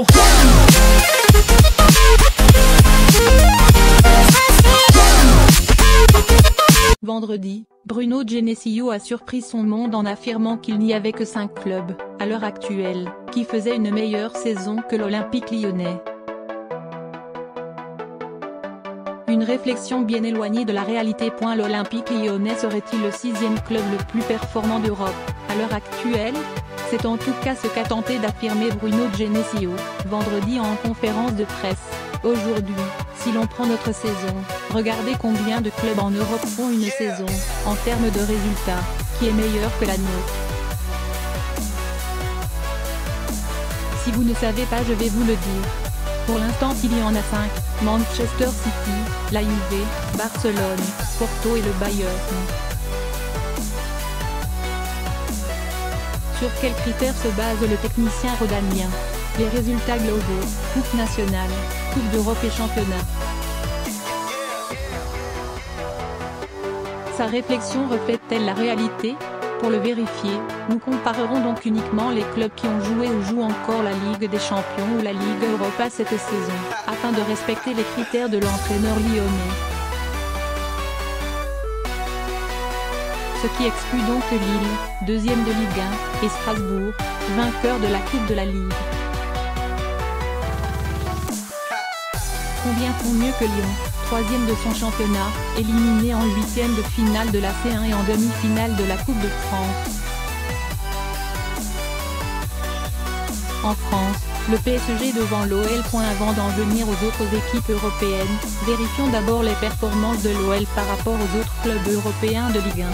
go. Vendredi, Bruno Genesio a surpris son monde en affirmant qu'il n'y avait que 5 clubs, à l'heure actuelle, qui faisaient une meilleure saison que l'Olympique lyonnais. Une réflexion bien éloignée de la réalité. L'Olympique lyonnais serait-il le 6e club le plus performant d'Europe, à l'heure actuelle? C'est en tout cas ce qu'a tenté d'affirmer Bruno Genesio, vendredi en conférence de presse. Aujourd'hui, si l'on prend notre saison, regardez combien de clubs en Europe font une saison, en termes de résultats, qui est meilleure que la nôtre. Si vous ne savez pas, je vais vous le dire. Pour l'instant il y en a 5, Manchester City, la Juve, Barcelone, Porto et le Bayern. Sur quels critères se base le technicien rhodanien? Les résultats globaux, Coupe nationale, Coupe d'Europe et championnat. Sa réflexion reflète-t-elle la réalité? Pour le vérifier, nous comparerons donc uniquement les clubs qui ont joué ou jouent encore la Ligue des Champions ou la Ligue Europa cette saison, afin de respecter les critères de l'entraîneur lyonnais. Ce qui exclut donc Lille, 2e de Ligue 1, et Strasbourg, vainqueur de la Coupe de la Ligue. Combien font mieux que Lyon, 3e de son championnat, éliminé en 8e de finale de la C1 et en demi-finale de la Coupe de France. En France, le PSG devant l'OL. Avant d'en venir aux autres équipes européennes, vérifions d'abord les performances de l'OL par rapport aux autres clubs européens de Ligue 1.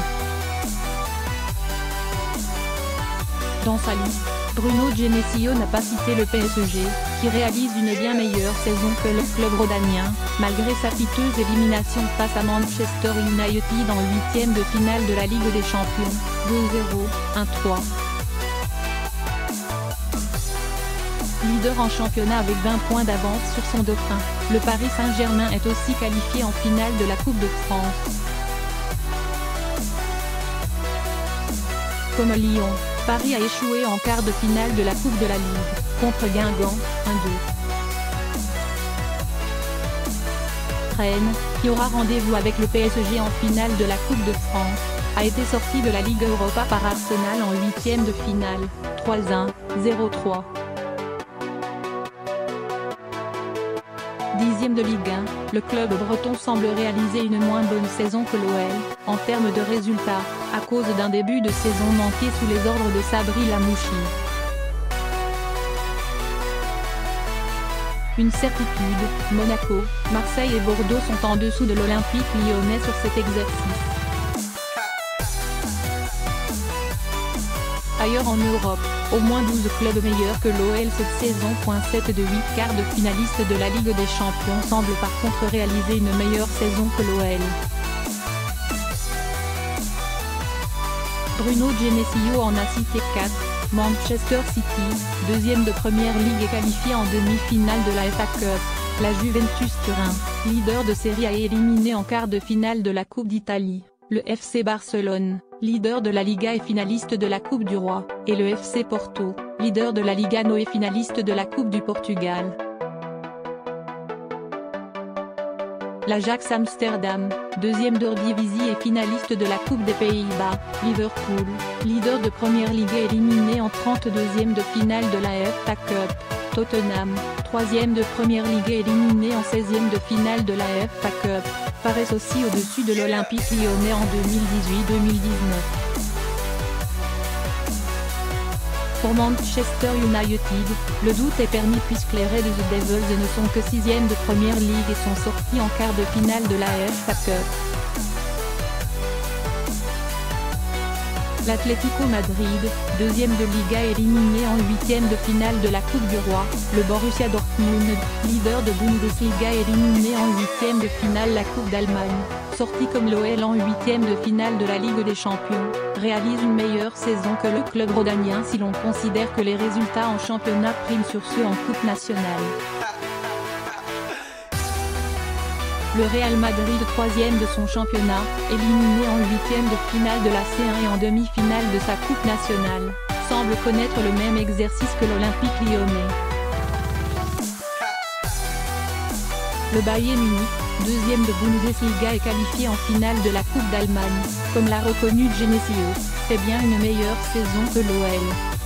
Dans sa liste, Bruno Genesio n'a pas cité le PSG, qui réalise une bien meilleure saison que le club rhodanien, malgré sa piteuse élimination face à Manchester United en 8e de finale de la Ligue des Champions, 2-0, 1-3. Leader en championnat avec 20 points d'avance sur son dauphin, le Paris Saint-Germain est aussi qualifié en finale de la Coupe de France. Comme Lyon, Paris a échoué en quart de finale de la Coupe de la Ligue, contre Guingamp, 1-2. Rennes, qui aura rendez-vous avec le PSG en finale de la Coupe de France, a été sorti de la Ligue Europa par Arsenal en 8e de finale, 3-1, 0-3. 10e de Ligue 1, le club breton semble réaliser une moins bonne saison que l'OL, en termes de résultats, à cause d'un début de saison manqué sous les ordres de Sabri Lamouchi. Une certitude, Monaco, Marseille et Bordeaux sont en dessous de l'Olympique lyonnais sur cet exercice. Ailleurs en Europe, au moins 12 clubs meilleurs que l'OL cette saison. 7 de 8 quarts de finalistes de la Ligue des Champions semblent par contre réaliser une meilleure saison que l'OL. Bruno Genesio en a cité 4, Manchester City, 2e de Première Ligue et qualifié en demi-finale de la FA Cup, la Juventus Turin, leader de série A et éliminé en quart de finale de la Coupe d'Italie, le FC Barcelone, leader de la Liga et finaliste de la Coupe du Roi, et le FC Porto, leader de la Liga No et finaliste de la Coupe du Portugal. L'Ajax Amsterdam, 2e d'Eredivisie et finaliste de la Coupe des Pays-Bas, Liverpool, leader de Première Ligue et éliminé en 32e de finale de la FA Cup, Tottenham, 3e de Première Ligue et éliminé en 16e de finale de la FA Cup, paraissent aussi au-dessus de l'Olympique lyonnais en 2018-2019. Pour Manchester United, le doute est permis puisque les Red Devils ne sont que 6e de Première Ligue et sont sortis en quart de finale de la FA Cup. L'Atlético Madrid, 2e de Liga éliminé en 8e de finale de la Coupe du Roi, le Borussia Dortmund, leader de Bundesliga éliminé en 8e de finale la Coupe d'Allemagne, sorti comme l'OL en 8e de finale de la Ligue des Champions, réalise une meilleure saison que le club rhodanien si l'on considère que les résultats en championnat priment sur ceux en Coupe nationale. Le Real Madrid 3e de son championnat, éliminé en 8e de finale de la C1 et en demi-finale de sa Coupe nationale, semble connaître le même exercice que l'Olympique lyonnais. Le Bayern Munich, deuxième de Bundesliga et qualifié en finale de la Coupe d'Allemagne, comme l'a reconnu Genesio, fait bien une meilleure saison que l'OL.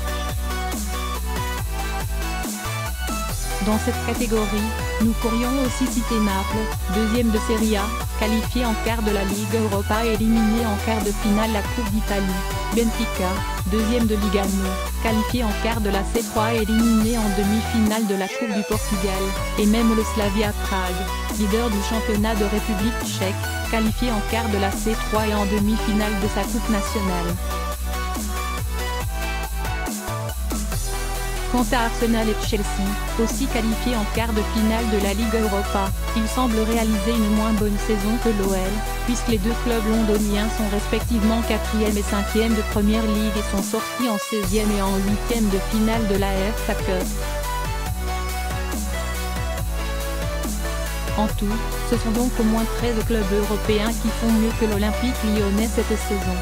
Dans cette catégorie, nous pourrions aussi citer Naples, deuxième de Serie A, qualifié en quart de la Ligue Europa et éliminé en quart de finale la Coupe d'Italie. Benfica, deuxième de Liga 1, qualifié en quart de la C3 et éliminé en demi-finale de la Coupe du Portugal. Et même le Slavia Prague, leader du championnat de République tchèque, qualifié en quart de la C3 et en demi-finale de sa Coupe nationale. Quant à Arsenal et Chelsea, aussi qualifiés en quart de finale de la Ligue Europa, ils semblent réaliser une moins bonne saison que l'OL, puisque les deux clubs londoniens sont respectivement 4e et 5e de Premier League et sont sortis en 16e et en 8e de finale de la FA Cup. En tout, ce sont donc au moins 13 clubs européens qui font mieux que l'Olympique lyonnais cette saison.